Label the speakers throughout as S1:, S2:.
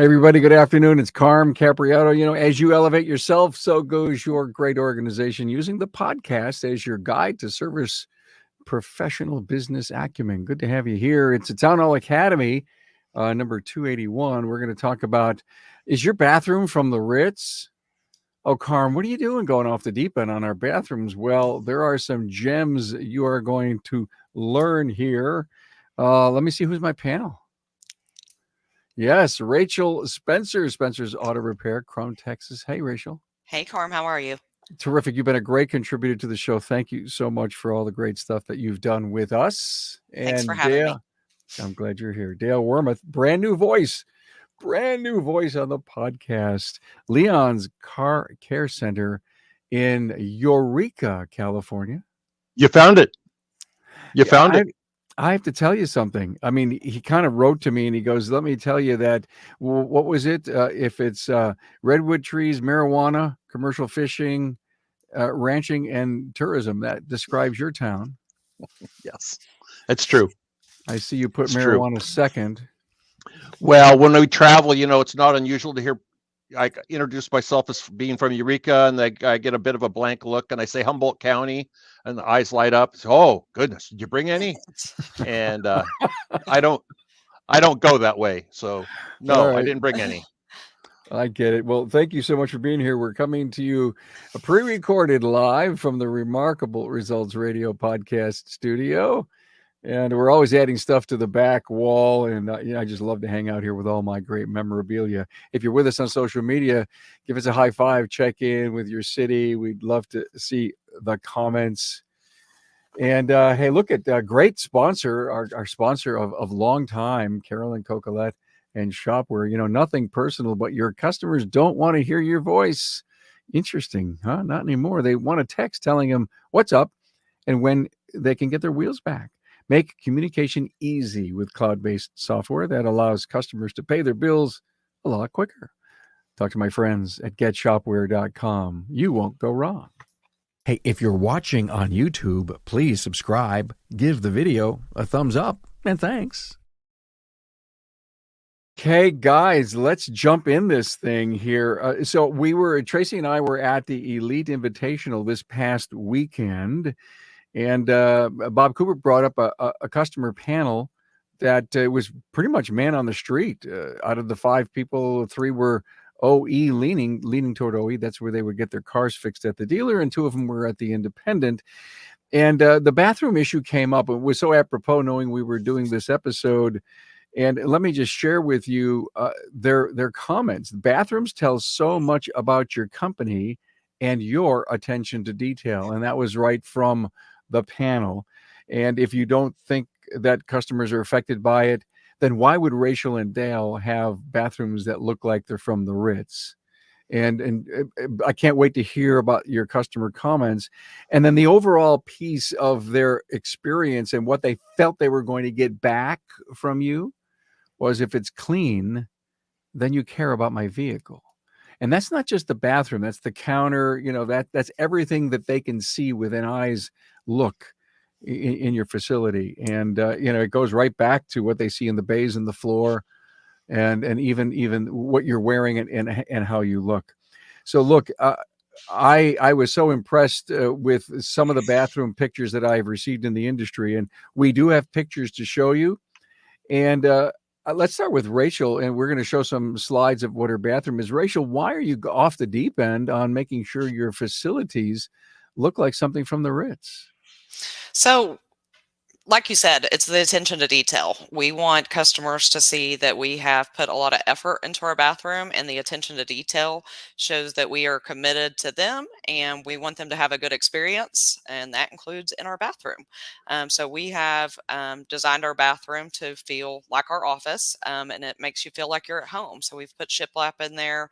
S1: Hey everybody, good afternoon. It's Carm Capriato. As you elevate yourself, so goes your great organization using the podcast as your guide to service professional business acumen. Good to have you here. It's a Town Hall Academy, number 281. We're going to talk about, is your bathroom from the Ritz? Oh, Carm, what are you doing going off the deep end on our bathrooms? Well, there are some gems you are going to learn here. Let me see who's my panel. Yes, Rachel Spencer, Spencer's Auto Repair, Chrome, Texas. Hey, Rachel.
S2: Hey, Carm, how are you?
S1: Terrific. You've been a great contributor to the show. Thank you so much for all the great stuff that you've done with us.
S2: Thanks for
S1: And
S2: having me.
S1: Dale, I'm glad you're here. Dale Wormuth, brand new voice on the podcast. Leon's Car Care Center in Eureka, California.
S3: You found it. You
S1: Yeah,
S3: found it.
S1: I have to tell you something. I mean, he kind of wrote to me and he goes, let me tell you that, what was it? If it's redwood trees, marijuana, commercial fishing, ranching, and tourism, that describes your town.
S3: Yes, it's true.
S1: I see you put
S3: It's true.
S1: marijuana second.
S3: Well, when we travel, it's not unusual to hear. I introduce myself as being from Eureka, and I get a bit of a blank look, and I say Humboldt County, and the eyes light up. So, oh goodness, did you bring any? And I don't go that way. So no,
S1: All right.
S3: I didn't bring any.
S1: I get it. Well, thank you so much for being here. We're coming to you pre-recorded live from the Remarkable Results Radio podcast studio. And we're always adding stuff to the back wall. And I just love to hang out here with all my great memorabilia. If you're with us on social media, give us a high five, check in with your city. We'd love to see the comments. And hey, look at great sponsor, our sponsor of long time, Carolyn Cocolette and Shopware. Nothing personal, but your customers don't want to hear your voice. Interesting, huh? Not anymore. They want a text telling them what's up and when they can get their wheels back. Make communication easy with cloud-based software that allows customers to pay their bills a lot quicker. Talk to my friends at getshopware.com. You won't go wrong. Hey, if you're watching on YouTube, please subscribe, give the video a thumbs up, and thanks. Okay, guys, let's jump in this thing here. So Tracy and I were at the Elite Invitational this past weekend. And Bob Cooper brought up a customer panel that was pretty much man on the street. Out of the 5 people, 3 were OE leaning toward OE. That's where they would get their cars fixed at the dealer, and 2 of them were at the independent. And the bathroom issue came up. It was so apropos knowing we were doing this episode. And let me just share with you their comments. Bathrooms tell so much about your company and your attention to detail. And that was right from the panel. And if you don't think that customers are affected by it, then why would Rachel and Dale have bathrooms that look like they're from the Ritz? And I can't wait to hear about your customer comments. And then the overall piece of their experience and what they felt they were going to get back from you was, if it's clean, then you care about my vehicle. And that's not just the bathroom, that's the counter, that's everything that they can see with an eye's look in your facility. And, it goes right back to what they see in the bays and the floor, and even what you're wearing and how you look. So look, I was so impressed with some of the bathroom pictures that I've received in the industry, and we do have pictures to show you. And let's start with Rachel, and we're going to show some slides of what her bathroom is. Rachel, why are you off the deep end on making sure your facilities look like something from the Ritz?
S2: So, like you said, it's the attention to detail. We want customers to see that we have put a lot of effort into our bathroom, and the attention to detail shows that we are committed to them, and we want them to have a good experience, and that includes in our bathroom. So we have designed our bathroom to feel like our office, and it makes you feel like you're at home. So we've put shiplap in there.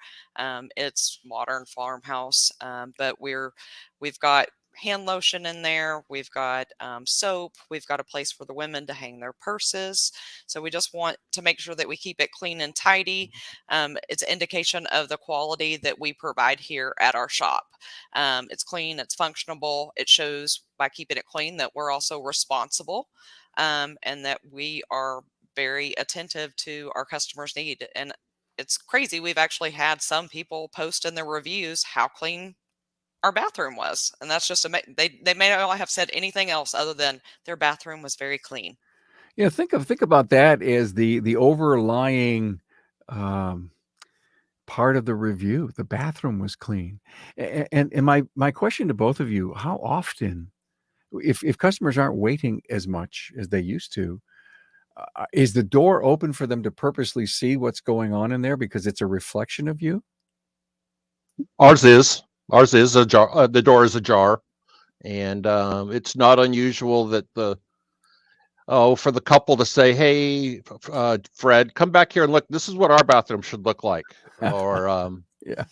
S2: It's modern farmhouse, but we've got hand lotion in there. We've got soap. We've got a place for the women to hang their purses. So we just want to make sure that we keep it clean and tidy. It's an indication of the quality that we provide here at our shop. It's clean, it's functional. It shows by keeping it clean that we're also responsible, and that we are very attentive to our customers' need. And it's crazy. We've actually had some people post in their reviews how clean our bathroom was, and that's just they may not have said anything else other than their bathroom was very clean.
S1: Yeah, think about that as the overlying part of the review. The bathroom was clean. And my question to both of you, how often, if customers aren't waiting as much as they used to, is the door open for them to purposely see what's going on in there because it's a reflection of you?
S3: Ours is ajar. The door is ajar, and it's not unusual that for the couple to say, "Hey, Fred, come back here and look. This is what our bathroom should look like." Or
S1: Yeah.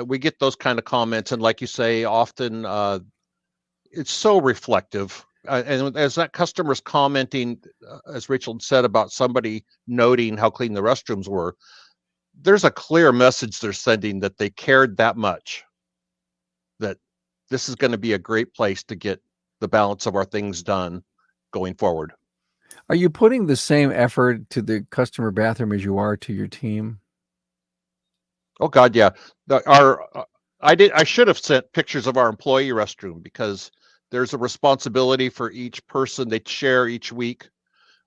S3: we get those kind of comments, and like you say, often it's so reflective. And as that customer's commenting, as Rachel said about somebody noting how clean the restrooms were, there's a clear message they're sending that they cared that much, that this is going to be a great place to get the balance of our things done going forward.
S1: Are you putting the same effort to the customer bathroom as you are to your team?
S3: Oh God, yeah. I should have sent pictures of our employee restroom, because there's a responsibility for each person they share each week.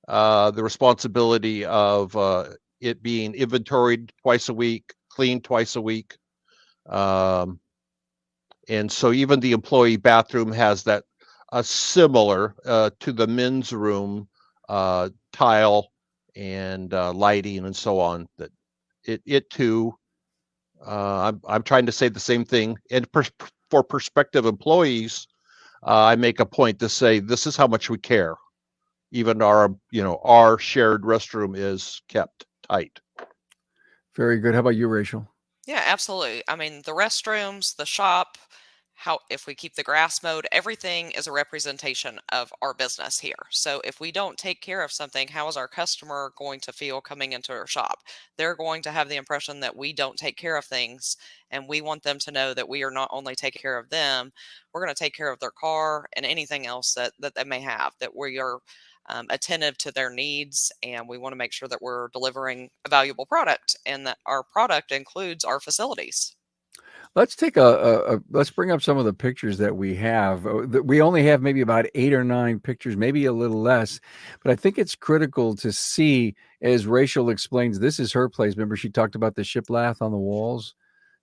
S3: The responsibility of it being inventoried twice a week, cleaned twice a week. And so even the employee bathroom has that similar to the men's room tile and lighting and so on. That it too. I'm trying to say the same thing. And for prospective employees, I make a point to say this is how much we care. Even our shared restroom is kept tight.
S1: Very good. How about you, Rachel?
S2: Yeah, absolutely. I mean, the restrooms, the shop, if we keep the grass mowed, everything is a representation of our business here. So if we don't take care of something, how is our customer going to feel coming into our shop? They're going to have the impression that we don't take care of things, and we want them to know that we are not only taking care of them, we're going to take care of their car and anything else that they may have, that we are attentive to their needs, and we want to make sure that we're delivering a valuable product and that our product includes our facilities.
S1: Let's take let's bring up some of the pictures that we have. We only have maybe about 8 or 9 pictures, maybe a little less, but I think it's critical to see, as Rachel explains, this is her place. Remember, she talked about the shiplath on the walls.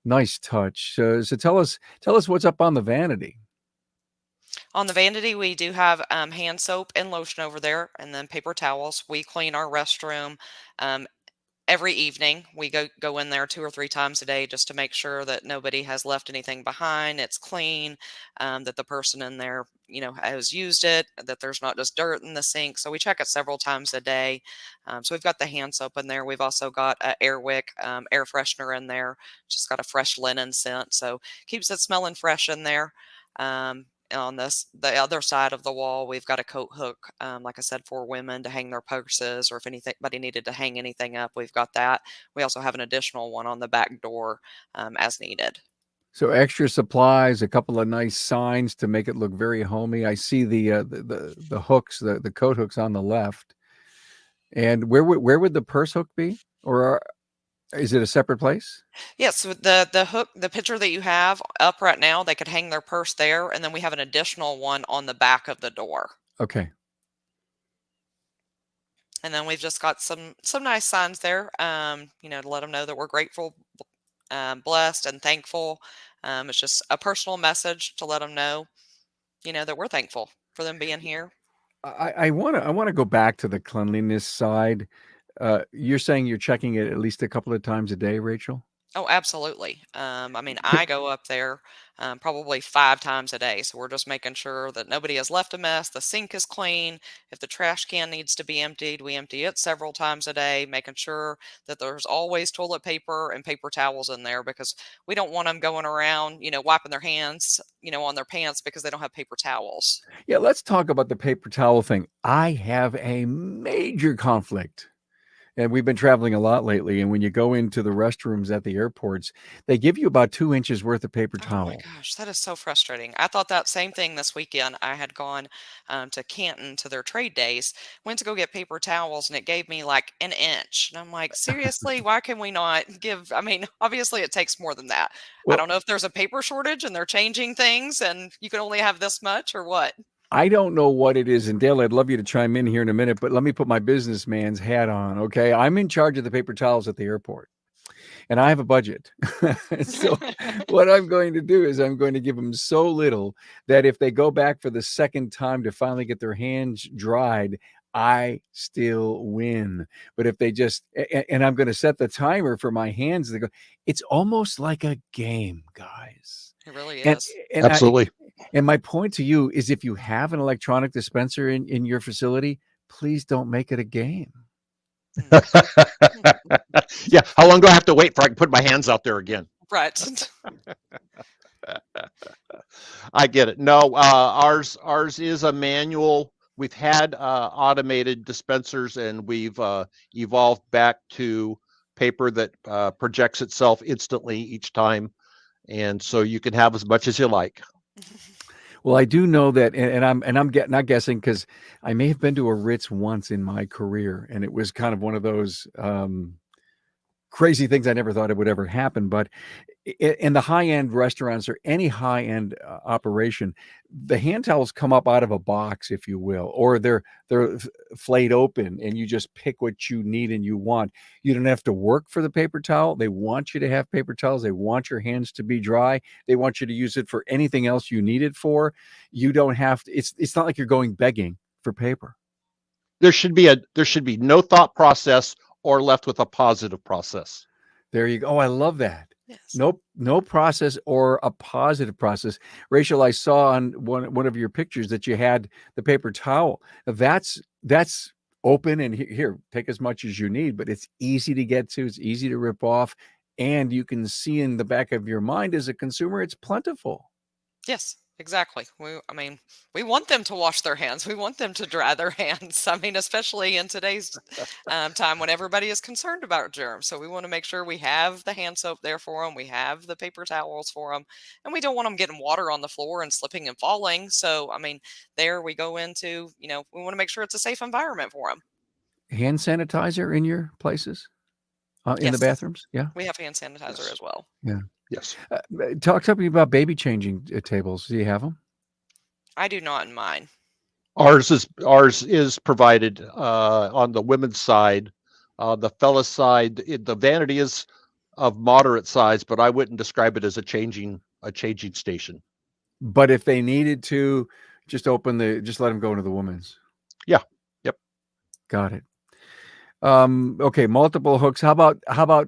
S1: Nice touch. So tell us what's up on the vanity.
S2: On the vanity, we do have hand soap and lotion over there, and then paper towels. We clean our restroom every evening. We go in there 2 or 3 times a day just to make sure that nobody has left anything behind. It's clean, that the person in there, has used it, that there's not just dirt in the sink. So we check it several times a day. So we've got the hand soap in there. We've also got an Airwick air freshener in there. Just got a fresh linen scent, so keeps it smelling fresh in there. On the other side of the wall, we've got a coat hook, like I said, for women to hang their purses, or if anybody needed to hang anything up, we've got that. We also have an additional one on the back door as needed.
S1: So extra supplies, a couple of nice signs to make it look very homey. I see the hooks, the coat hooks on the left. And where would the purse hook be, or is it a separate place?
S2: Yes, the hook, the picture that you have up right now, they could hang their purse there, and then we have an additional one on the back of the door.
S1: Okay.
S2: And then we've just got some nice signs there, to let them know that we're grateful, blessed, and thankful. It's just a personal message to let them know, that we're thankful for them being here.
S1: I want to go back to the cleanliness side. You're saying you're checking it at least a couple of times a day, Rachel?
S2: Oh, absolutely. I mean, I go up there probably 5 times a day. So we're just making sure that nobody has left a mess. The sink is clean. If the trash can needs to be emptied, we empty it several times a day, making sure that there's always toilet paper and paper towels in there, because we don't want them going around, wiping their hands, on their pants because they don't have paper towels.
S1: Yeah, let's talk about the paper towel thing. I have a major conflict And we've been traveling a lot lately. And when you go into the restrooms at the airports, they give you about 2 inches worth of paper
S2: Oh
S1: towel.
S2: my gosh, that is so frustrating. I thought that same thing this weekend. I had gone to Canton to their trade days, went to go get paper towels, and it gave me like an inch. And I'm like, seriously, why can we not give? I mean, obviously, it takes more than that. I
S1: Well,
S2: don't know if there's a paper shortage and they're changing things and you can only have this much or what.
S1: I don't know what it is. And Dale, I'd love you to chime in here in a minute, but let me put my businessman's hat on. Okay. I'm in charge of the paper towels at the airport and I have a budget. So what I'm going to do is I'm going to give them so little that if they go back for the second time to finally get their hands dried, I still win. But if they just, and I'm going to set the timer for my hands, they go, it's almost like a game, guys.
S2: It really
S1: And,
S2: is.
S1: and
S3: Absolutely.
S1: and my point to you is if you have an electronic dispenser in your facility, please don't make it a game.
S3: Yeah. How long do I have to wait for I can put my hands out there again?
S2: Right.
S3: I get it. No, ours is a manual. We've had automated dispensers, and we've evolved back to paper that projects itself instantly each time, and so you can have as much as you like.
S1: Well, I do know that, and I'm not guessing because I may have been to a Ritz once in my career, and it was kind of one of those crazy things I never thought it would ever happen. But in the high-end restaurants or any high-end operation, the hand towels come up out of a box, if you will, or they're flayed open, and you just pick what you need and you want. You don't have to work for the paper towel. They want you to have paper towels. They want your hands to be dry. They want you to use it for anything else you need it for. You don't have to. It's not like you're going begging for paper.
S3: There should be no thought process or left with a positive process.
S1: There you go. Oh, I love that.
S2: Yes.
S1: No process or a positive process. Rachel, I saw on one of your pictures that you had the paper towel. That's open and here, take as much as you need, but it's easy to get to. It's easy to rip off. And you can see in the back of your mind as a consumer, it's plentiful.
S2: Yes, exactly. We want them to wash their hands. We want them to dry their hands. I mean, especially in today's time when everybody is concerned about germs. So we want to make sure we have the hand soap there for them. We have the paper towels for them, and we don't want them getting water on the floor and slipping and falling. So, I mean, there we go into, we want to make sure it's a safe environment for them.
S1: Hand sanitizer in your places, in the
S2: Yes.
S1: bathrooms? Yeah.
S2: We have hand sanitizer
S3: Yes.
S2: as well.
S1: Yeah.
S3: Yes.
S1: Talk to me about baby changing tables. Do you have them?
S2: I do not in mine.
S3: Ours is provided on the women's side. The fella's side, the vanity is of moderate size, but I wouldn't describe it as a changing station.
S1: But if they needed to, just let them go into the women's.
S3: Yeah. Yep.
S1: Got it. Okay, multiple hooks. How about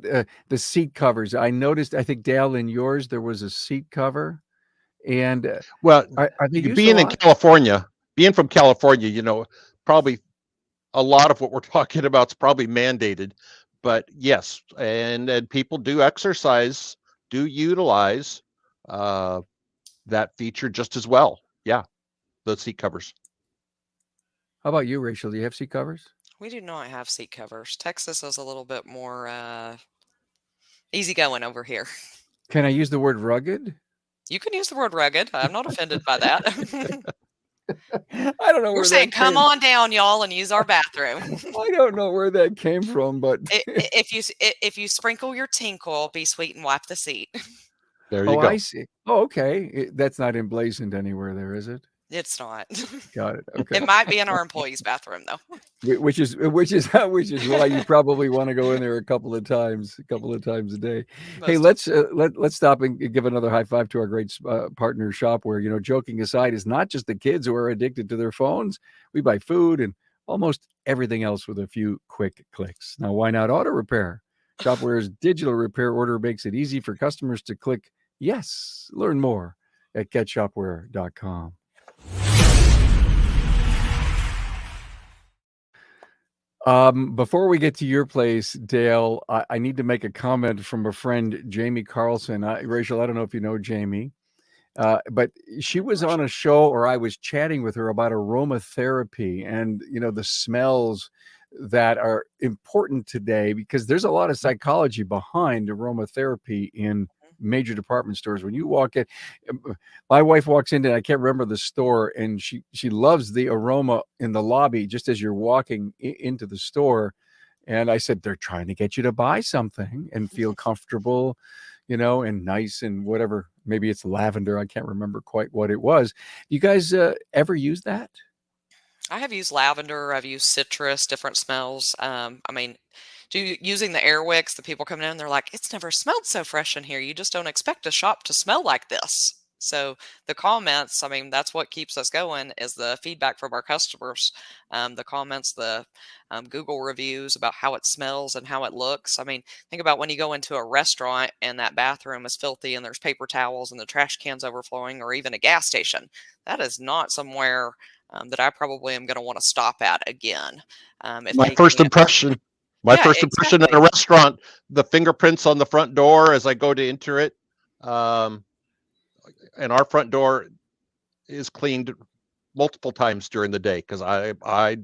S1: the seat covers? I noticed, I think Dale, in yours there was a seat cover, and
S3: Well,
S1: are they used a
S3: being in
S1: lot?
S3: California, being from California, probably a lot of what we're talking about is probably mandated. But yes, and people do utilize that feature just as well. Yeah, the seat covers.
S1: How about you, Rachel? Do you have seat covers?
S2: We do not have seat covers. Texas is a little bit more easygoing over here.
S1: Can I use the word rugged?
S2: You can use the word rugged. I'm not offended by that.
S1: I don't know.
S2: We're saying, come on down, y'all, and use our bathroom.
S1: I don't know where that came from, but
S2: if you sprinkle your tinkle, be sweet and wipe the seat.
S3: There you go.
S1: I see. Oh, okay. That's not emblazoned anywhere there, is it?
S2: It's not.
S1: Got it. Okay.
S2: It might be in our employees' bathroom, though.
S1: Which is why you probably want to go in there a couple of times a day. Hey, let's stop and give another high five to our great partner Shopware. Joking aside, is not just the kids who are addicted to their phones. We buy food and almost everything else with a few quick clicks. Now, why not auto repair? Shopware's digital repair order makes it easy for customers to click yes. Learn more at getshopware.com. Before we get to your place, Dale, I need to make a comment from a friend, Jamie Carlton. Rachel, I don't know if you know Jamie, but she was on a show, or I was chatting with her about aromatherapy and, the smells that are important today, because there's a lot of psychology behind aromatherapy in major department stores. When you walk in, my wife walks into, I can't remember the store, and she loves the aroma in the lobby just as you're walking into the store. And I said, they're trying to get you to buy something and feel comfortable, and nice and whatever. Maybe it's lavender. I can't remember quite what it was. You guys ever use that?
S2: I have used lavender. I've used citrus, different smells. Using the air wicks, the people coming in, they're like, it's never smelled so fresh in here. You just don't expect a shop to smell like this. So the comments, that's what keeps us going, is the feedback from our customers, the comments, the Google reviews about how it smells and how it looks. Think about when you go into a restaurant and that bathroom is filthy and there's paper towels and the trash cans overflowing, or even a gas station. That is not somewhere that I probably am going to want to stop at again.
S3: My first impression in a restaurant, the fingerprints on the front door as I go to enter it. And our front door is cleaned multiple times during the day, because I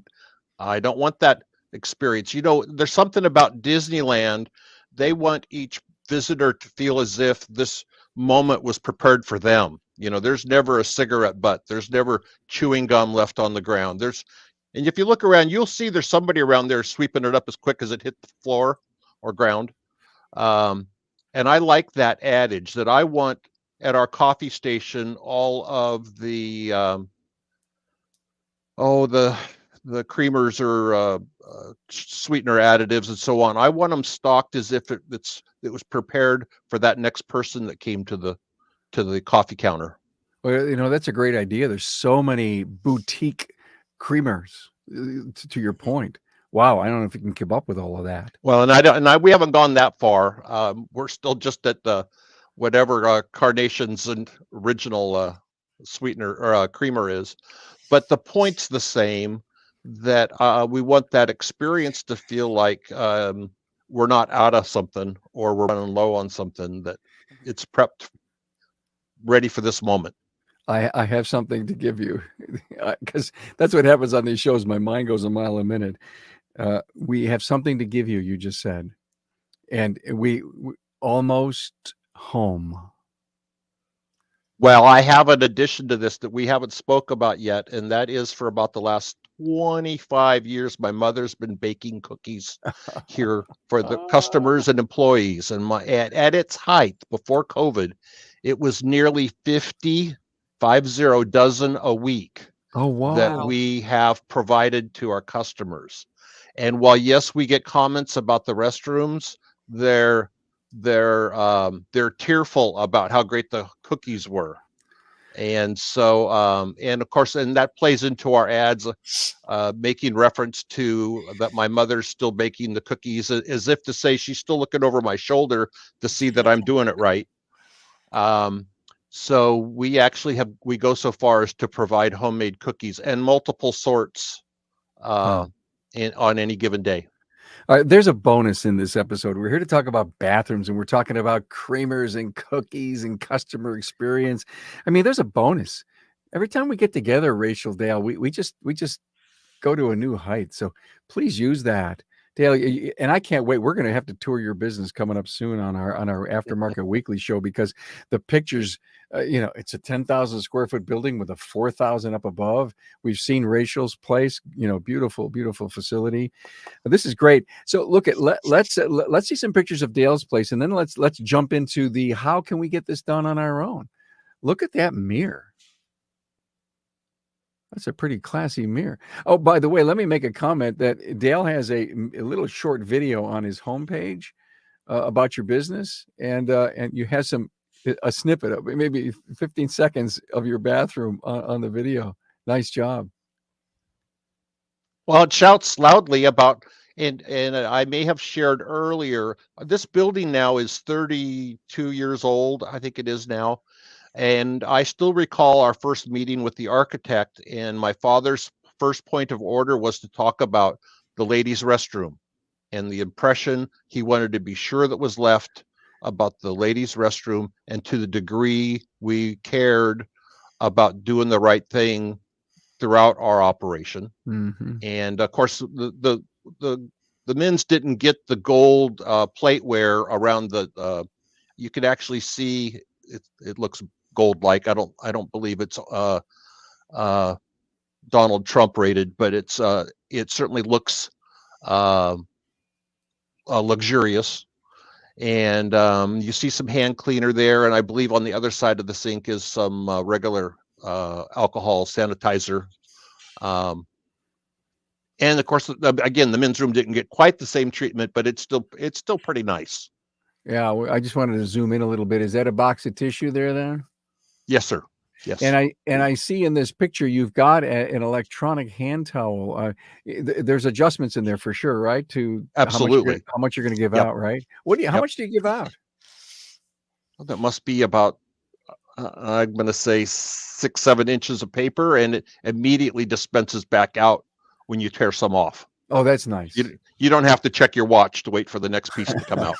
S3: don't want that experience. There's something about Disneyland. They want each visitor to feel as if this moment was prepared for them. There's never a cigarette butt. There's never chewing gum left on the ground. And if you look around, you'll see there's somebody around there sweeping it up as quick as it hit the floor or ground. And I like that adage that I want at our coffee station all of the creamers or sweetener additives and so on. I want them stocked as if it was prepared for that next person that came to the coffee counter.
S1: Well, that's a great idea. There's so many boutique creamers, to your point. Wow, I don't know if you can keep up with all of that.
S3: Well, we haven't gone that far. We're still just at the whatever Carnation's and original sweetener or creamer is, but the point's the same. That we want that experience to feel like we're not out of something, or we're running low on something, that it's prepped, ready for this moment.
S1: I have something to give you, because that's what happens on these shows. My mind goes a mile a minute. We have something to give you, you just said. And we almost home.
S3: Well, I have an addition to this that we haven't spoke about yet, and that is, for about the last 25 years, my mother's been baking cookies here for the customers and employees. And at its height, before COVID, it was nearly 50 dozen a week.
S1: Oh, wow.
S3: That we have provided to our customers. And while, yes, we get comments about the restrooms, they're tearful about how great the cookies were. And so, and of course, and that plays into our ads, making reference to that my mother's still baking the cookies, as if to say she's still looking over my shoulder to see that I'm doing it right. So we actually we go so far as to provide homemade cookies and multiple sorts on any given day.
S1: All right, there's a bonus in this episode. We're here to talk about bathrooms, and we're talking about creamers and cookies and customer experience. There's a bonus. Every time we get together, Rachel, Dale, we just go to a new height. So please use that. Dale, and I can't wait. We're going to have to tour your business coming up soon on our Aftermarket Weekly show, because the pictures, it's a 10,000 square foot building with a 4,000 up above. We've seen Rachel's place, beautiful, beautiful facility. This is great. So look at let's see some pictures of Dale's place, and then let's jump into the how can we get this done on our own. Look at that mirror. That's a pretty classy mirror. Oh, by the way, let me make a comment that Dale has a little short video on his homepage about your business, and you have a snippet of maybe 15 seconds of your bathroom on the video. Nice job.
S3: Well, it shouts loudly about, and I may have shared earlier, this building now is 32 years old. I think it is now. And I still recall our first meeting with the architect, and my father's first point of order was to talk about the ladies' restroom and the impression he wanted to be sure that was left about the ladies' restroom, and to the degree we cared about doing the right thing throughout our operation. Mm-hmm. And of course, the the men's didn't get the gold plateware around the. You could actually see it looks gold-like. I don't believe it's Donald Trump rated, but it certainly looks luxurious. And you see some hand cleaner there, and I believe on the other side of the sink is some regular alcohol sanitizer. And of course, again, the men's room didn't get quite the same treatment, but it's still pretty nice.
S1: Yeah, I just wanted to zoom in a little bit. Is that a box of tissue there then?
S3: Yes, sir. Yes.
S1: And I see in this picture you've got an electronic hand towel. There's adjustments in there for sure, right? To
S3: absolutely
S1: how much you're going to give
S3: Yep.
S1: out, right? How much do you give out?
S3: Well, that must be about I'm going to say 6-7 inches of paper, and it immediately dispenses back out when you tear some off.
S1: Oh, that's nice.
S3: You don't have to check your watch to wait for the next piece to come out.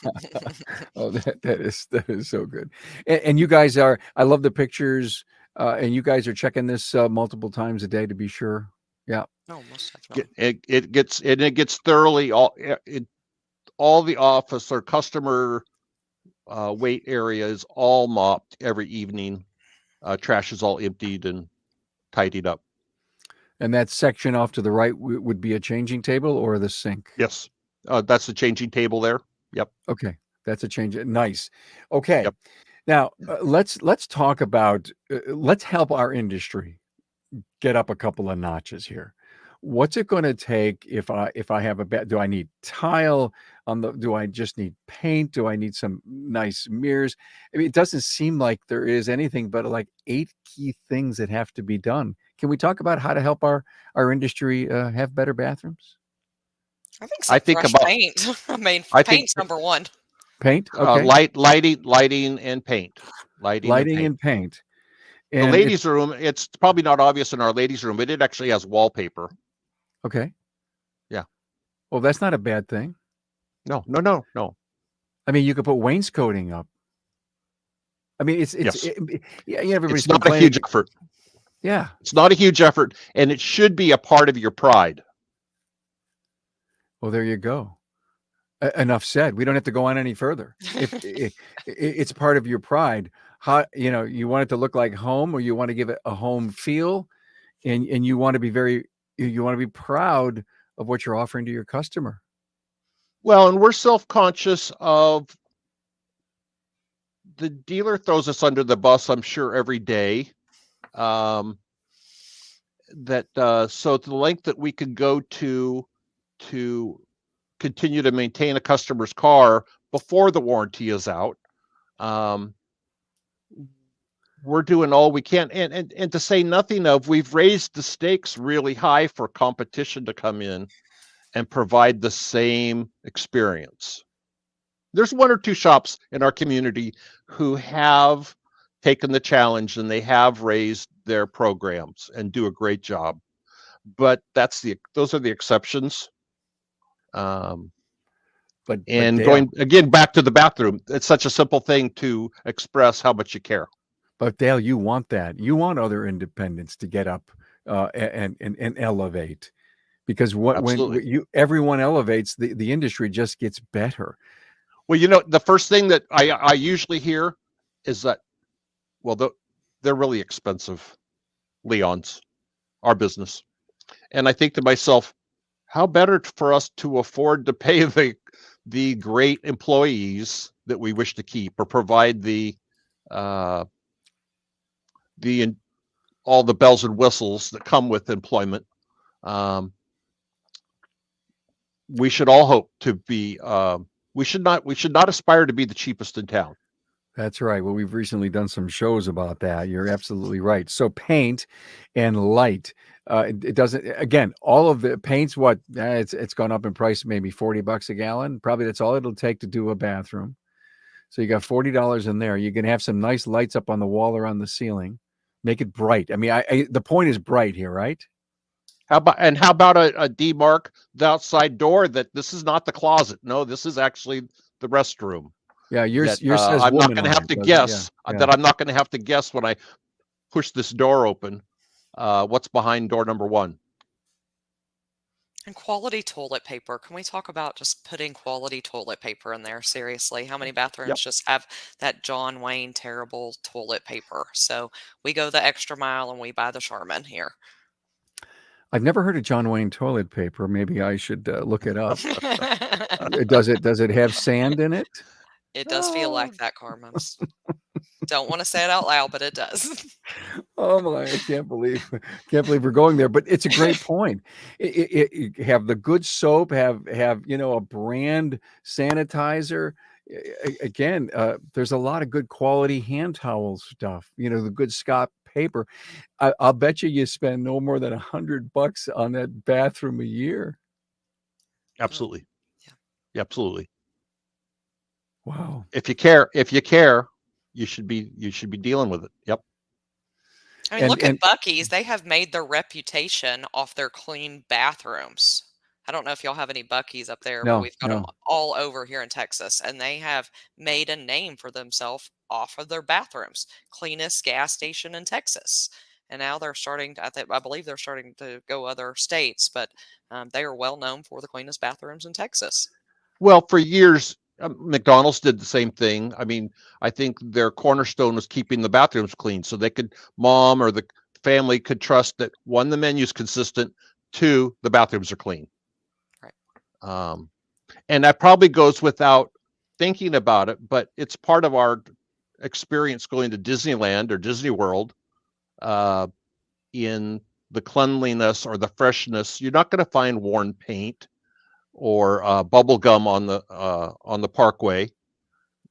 S1: Oh, that is so good. And you guys are, I love the pictures, and you guys are checking this multiple times a day to be sure. Yeah.
S2: Oh, most definitely.
S3: It gets thoroughly all the office or customer wait area is all mopped every evening. Trash is all emptied and tidied up.
S1: And that section off to the right would be a changing table or the sink?
S3: Yes. That's the changing table there. Yep.
S1: Okay. That's a change. Nice. Okay.
S3: Yep.
S1: Now let's talk about, let's help our industry get up a couple of notches here. What's it going to take if I have do I need tile do I just need paint? Do I need some nice mirrors? I mean, it doesn't seem like there is anything but like 8 key things that have to be done. Can we talk about how to help our industry have better bathrooms?
S2: I think fresh paint. I mean, paint's number one.
S1: Paint, okay.
S3: Lighting and paint. Lighting and paint. And the ladies' room, it's probably not obvious in our ladies' room, but it actually has wallpaper.
S1: Okay.
S3: Yeah.
S1: Well, that's not a bad thing.
S3: No.
S1: I mean, you could put wainscoting up. I mean,
S3: yes.
S1: Everybody's
S3: it's not a huge effort.
S1: Yeah.
S3: It's not a huge effort, and it should be a part of your pride.
S1: Well, there you go. Enough said. We don't have to go on any further. It's part of your pride. How, you want it to look like home, or you want to give it a home feel, and you want to be proud of what you're offering to your customer.
S3: Well, and we're self-conscious of the dealer throws us under the bus, I'm sure, every day. So to the length that we can go to continue to maintain a customer's car before the warranty is out, we're doing all we can. And to say nothing of, we've raised the stakes really high for competition to come in and provide the same experience. There's 1 or 2 shops in our community who have taken the challenge, and they have raised their programs and do a great job. But those are the exceptions. Going again back to the bathroom, it's such a simple thing to express how much you care.
S1: But Dale, you want that. You want other independents to get up and elevate, because when everyone elevates, the industry just gets better.
S3: Well, the first thing that I usually hear is that, well, they're really expensive, Leon's, our business. And I think to myself, how better for us to afford to pay the great employees that we wish to keep, or provide all the bells and whistles that come with employment. We should all hope to be. We should not aspire to be the cheapest in town.
S1: That's right. Well, we've recently done some shows about that. You're absolutely right. So paint and light. It doesn't. Again, all of the paints. It's gone up in price, maybe $40 a gallon. Probably that's all it'll take to do a bathroom. So you got $40 in there. You can have some nice lights up on the wall or on the ceiling. Make it bright. I mean, the point is bright here, right?
S3: How about a demarc the outside door that this is not the closet? No, this is actually the restroom.
S1: Yeah, yours says
S3: I'm not going to have to guess that I'm not going to have to guess when I push this door open what's behind door number 1.
S2: And quality toilet paper. Can we talk about just putting quality toilet paper in there? Seriously, how many bathrooms
S3: Yep.
S2: just have that John Wayne terrible toilet paper? So we go the extra mile and we buy the Charmin here.
S1: I've never heard of John Wayne toilet paper. Maybe I should look it up.
S2: It
S1: Does it have sand in it?
S2: does feel like that, Carmen. Don't want to say it out loud, but it does.
S1: Oh my! I can't believe we're going there. But it's a great point. Have the good soap. Have a brand sanitizer. Again, there's a lot of good quality hand towel stuff. The good Scott paper. I'll bet you spend no more than $100 on that bathroom a year.
S3: Absolutely.
S2: Yeah.
S3: Absolutely.
S1: Wow.
S3: If you care, you should be dealing with it. Yep.
S2: I mean, look at Buc-ee's. They have made their reputation off their clean bathrooms. I don't know if y'all have any Buc-ee's up there, but we've got them all over here in Texas, and they have made a name for themselves off of their bathrooms. Cleanest gas station in Texas. And now they're starting, I believe they're starting to go other states, but they are well known for the cleanest bathrooms in Texas.
S3: Well, for years, McDonald's did the same thing. I mean, I think their cornerstone was keeping the bathrooms clean so they could, mom or the family could trust that, one, the menu's consistent, two, the bathrooms are clean.
S2: Right.
S3: And that probably goes without thinking about it, but it's part of our experience going to Disneyland or Disney World. In the cleanliness or the freshness, you're not going to find worn paint or bubble gum on the parkway.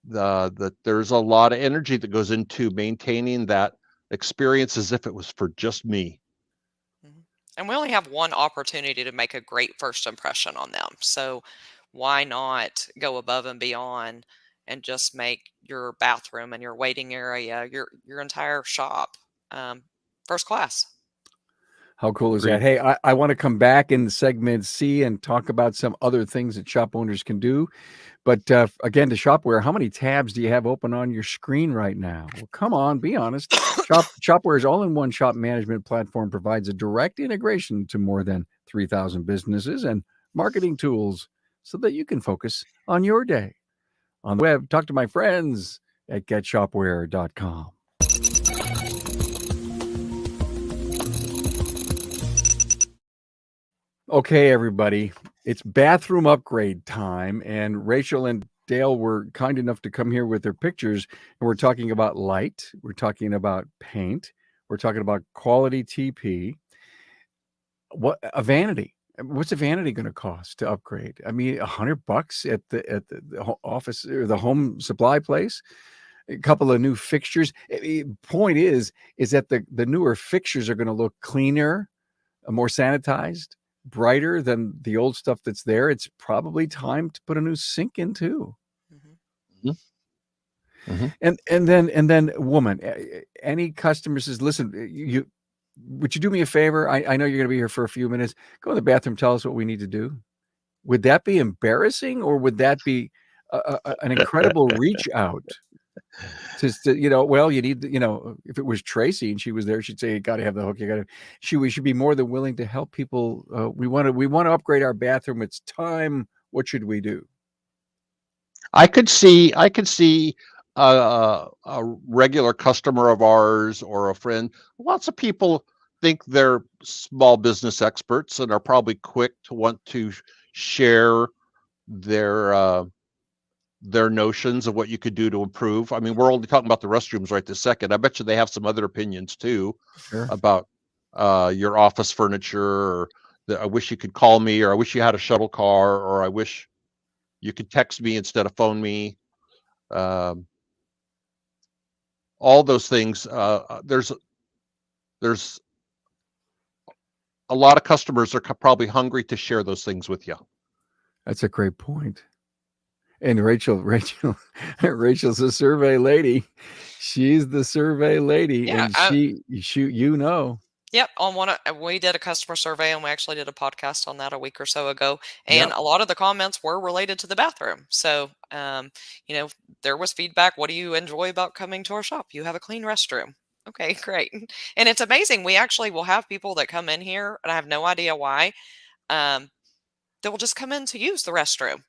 S3: There's a lot of energy that goes into maintaining that experience as if it was for just me.
S2: And we only have one opportunity to make a great first impression on them. So why not go above and beyond and just make your bathroom and your waiting area, your entire shop, first class?
S1: How cool is that? Hey, I want to come back in segment C and talk about some other things that shop owners can do. But again, to Shopware, how many tabs do you have open on your screen right now? Well, come on, be honest. Shopware's all-in-one shop management platform provides a direct integration to more than 3,000 businesses and marketing tools so that you can focus on your day. On the web, talk to my friends at getshopware.com. Okay, everybody, it's bathroom upgrade time, and Rachel and Dale were kind enough to come here with their pictures, and we're talking about light, we're talking about paint, we're talking about quality TP. What a vanity! What's a vanity going to cost to upgrade? I mean, $100 at the office or the home supply place. A couple of new fixtures. Point is that the newer fixtures are going to look cleaner, more sanitized, brighter than the old stuff that's there. It's probably time to put a new sink in too.
S3: Mm-hmm.
S1: And then woman, any customer says, listen, would you do me a favor? I know you're going to be here for a few minutes. Go in the bathroom, tell us what we need to do. Would that be embarrassing, or would that be an incredible reach out? Just well, you need, if it was Tracy and she was there, she'd say, you got to have the hook. We should be more than willing to help people. We want to upgrade our bathroom. It's time. What should we do?
S3: I could see a regular customer of ours or a friend. Lots of people think they're small business experts and are probably quick to want to share their notions of what you could do to improve. I mean, we're only talking about the restrooms right this second. I bet you they have some other opinions too. Sure. About your office furniture, or I wish you could call me, or I wish you had a shuttle car, or I wish you could text me instead of phone me. All those things. There's a lot of customers are probably hungry to share those things with you.
S1: That's a great point. And Rachel's a survey lady. She's the survey lady,
S2: Yeah,
S1: and
S2: Yep, we did a customer survey, and we actually did a podcast on that a week or so ago. And a lot of the comments were related to the bathroom. So, there was feedback. What do you enjoy about coming to our shop? You have a clean restroom. Okay, great. And it's amazing. We actually will have people that come in here, and I have no idea why. they'll just come in to use the restroom.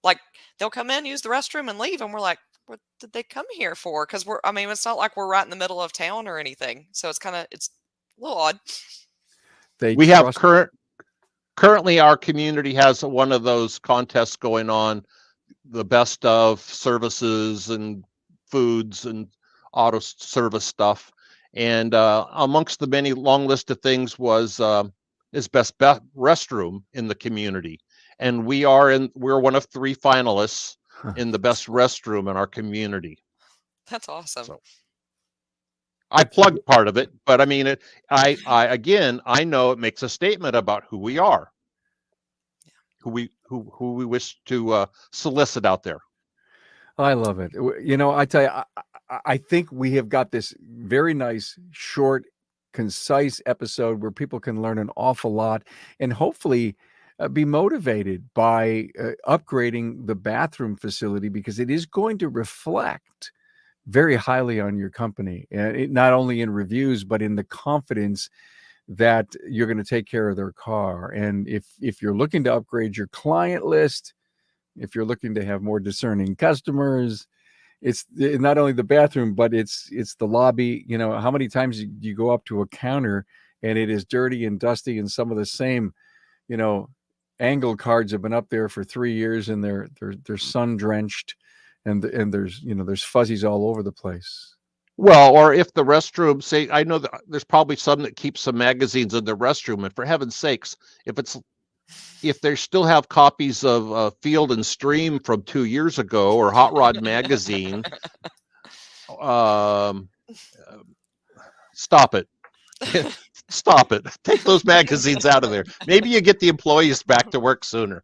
S2: Like, they'll come in, use the restroom, and leave, and we're like, what did they come here for? Because it's not like we're right in the middle of town or anything. So it's a little odd.
S3: We have currently our community has one of those contests going on, the best of services and foods and auto service stuff. And amongst the many long list of things was is best restroom in the community. And we're one of 3 finalists in the best restroom in our community.
S2: That's awesome.
S3: So, I plugged part of it, but I mean, I know it makes a statement about who we are, who we wish to solicit out there.
S1: I love it. I tell you, I think we have got this very nice, short, concise episode where people can learn an awful lot and hopefully be motivated by upgrading the bathroom facility, because it is going to reflect very highly on your company, and not only in reviews, but in the confidence that you're going to take care of their car. And if you're looking to upgrade your client list, if you're looking to have more discerning customers, it's not only the bathroom, but it's the lobby. How many times you go up to a counter and it is dirty and dusty, and some of the same, angle cards have been up there for 3 years, and they're sun drenched, and there's fuzzies all over the place.
S3: Well, or if the restroom, say, I know that there's probably some that keep some magazines in the restroom, and for heaven's sakes, if they still have copies of Field and Stream from 2 years ago, or Hot Rod magazine, stop it. Stop it. Take those magazines out of there. Maybe you get the employees back to work sooner.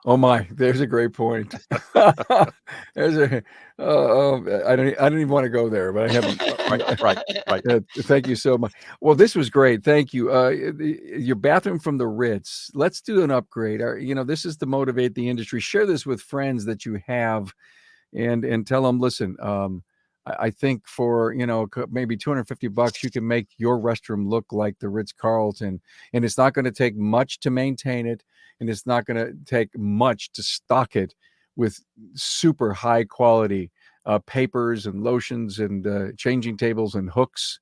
S1: Oh my, there's a great point. I don't even want to go there, but I haven't. Right. Thank you so much. Well, this was great. Thank you. Your bathroom from the Ritz. Let's do an upgrade. This is to motivate the industry. Share this with friends that you have, and tell them, listen, I think for, maybe $250, you can make your restroom look like the Ritz Carlton, and it's not going to take much to maintain it, and it's not going to take much to stock it with super high quality papers and lotions and changing tables and hooks.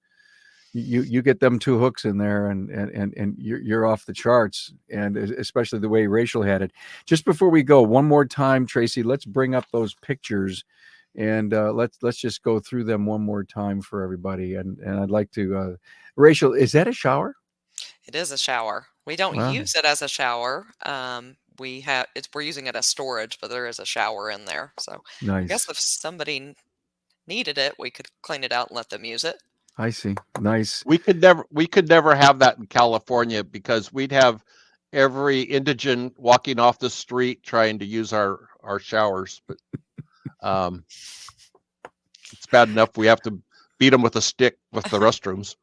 S1: You get them 2 hooks in there, and you're off the charts, and especially the way Rachel had it. Just before we go, one more time, Tracy, let's bring up those pictures. And let's just go through them one more time for everybody. And I'd like to, Rachel, is that a shower?
S2: It is a shower. We don't use it as a shower. We're using it as storage, but there is a shower in there. So nice. I guess if somebody needed it, we could clean it out and let them use it.
S1: I see. Nice.
S3: We could never have that in California, because we'd have every indigent walking off the street trying to use our showers. But it's bad enough we have to beat them with a stick with the restrooms.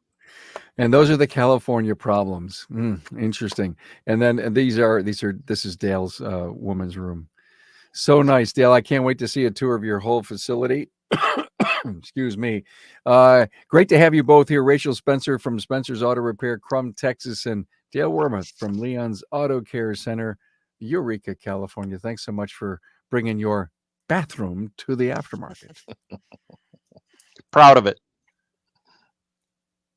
S1: And those are the California problems. Interesting. And then this is Dale's woman's room. So nice, Dale. I can't wait to see a tour of your whole facility. Excuse me. Great to have you both here. Rachel Spencer from Spencer's Auto Repair, Crum, Texas, and Dale Wormuth from Leon's Auto Care Center, Eureka, California. Thanks so much for bringing your bathroom to the aftermarket.
S3: Proud of it.